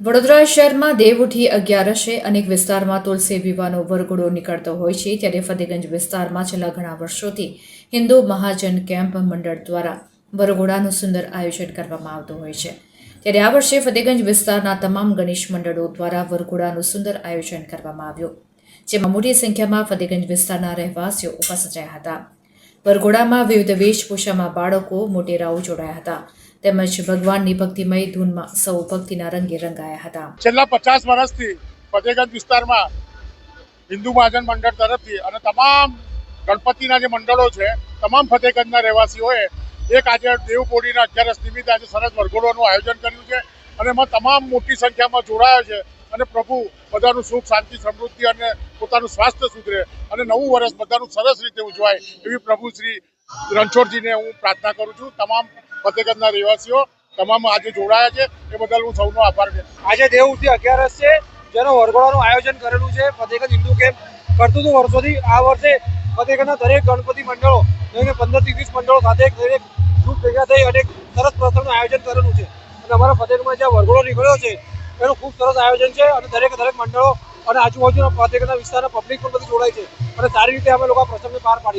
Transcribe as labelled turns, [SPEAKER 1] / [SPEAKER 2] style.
[SPEAKER 1] વડોદરા શહેરમાં દેવઉઠી અગિયારસે અનેક વિસ્તારમાં તુલસી વિવાહનો વરઘોડો નીકળતો હોય છે, ત્યારે ફતેગંજ વિસ્તારમાં છેલ્લા ઘણા વર્ષોથી હિન્દુ મહાજન કેમ્પ મંડળ દ્વારા વરઘોડાનું સુંદર આયોજન કરવામાં આવતું હોય છે. ત્યારે આ વર્ષે ફતેગંજ વિસ્તારના તમામ ગણેશ મંડળો દ્વારા વરઘોડાનું સુંદર આયોજન કરવામાં આવ્યું, જેમાં મોટી સંખ્યામાં ફતેગંજ વિસ્તારના રહેવાસીઓ ઉપસ્થિત રહ્યા હતા. વરઘોડામાં વિવિધ વેશભૂષામાં બાળકો મોટેરાઓ જોડાયા હતા, તેમજ ભગવાનની ભક્તિમય ધૂનમાં સૌ ભક્તિના રંગે રંગાયા હતા.
[SPEAKER 2] છેલ્લા 50 વર્ષથી ફતેગંજ વિસ્તારમાં હિન્દુ મહાજન મંડળ તરફથી અને તમામ ગણપતિના જે મંડળો છે, તમામ ફતેગંજના રહેવાસીઓએ એક આજે દેવપોળીના 11 નિમિત્તે આજે સરસ વરઘોડાનું આયોજન કર્યું છે અને એમાં તમામ મોટી સંખ્યામાં જોડાયા છે અને પ્રભુ બધાનું સુખ, શાંતિ, સમૃદ્ધિ અને પોતાનું સ્વાસ્થ્ય સુધરે અને નવું વર્ષ બધાનું સરસ રીતે ઉજવાય એવી પ્રભુ શ્રી રણછોડજીને હું પ્રાર્થના કરું છું. તમામ ફતેગંજના રહેવાસીઓ તમામ આજે જોડાયા છે એ બદલ હું સૌનો આભાર વ્યક્ત કરું છું.
[SPEAKER 3] આજે દેવઉઠી 11 છે, જેનો વરઘોડાનું આયોજન કરેલું છે. ફતેગંજ હિન્દુ કેમ્પ કરતું હતું વર્ષોથી. આ વર્ષે ફતેગંજના દરેક ગણપતિ મંડળો 15 થી 20 મંડળો સાથે દરેક ગ્રુપ ભેગા થઈ અને સરસ પ્રસંગનું આયોજન કરેલું છે. અને અમારા ફતેગંજમાં જ્યાં વરઘોડો નીકળ્યો છે એનું ખૂબ સરસ આયોજન છે અને દરેક મંડળો અને આજુબાજુના ફતેગંજના વિસ્તારના પબ્લિક પણ બધી જોડાય છે અને સારી રીતે અમે લોકો પ્રસંગને પાર પાડી છે.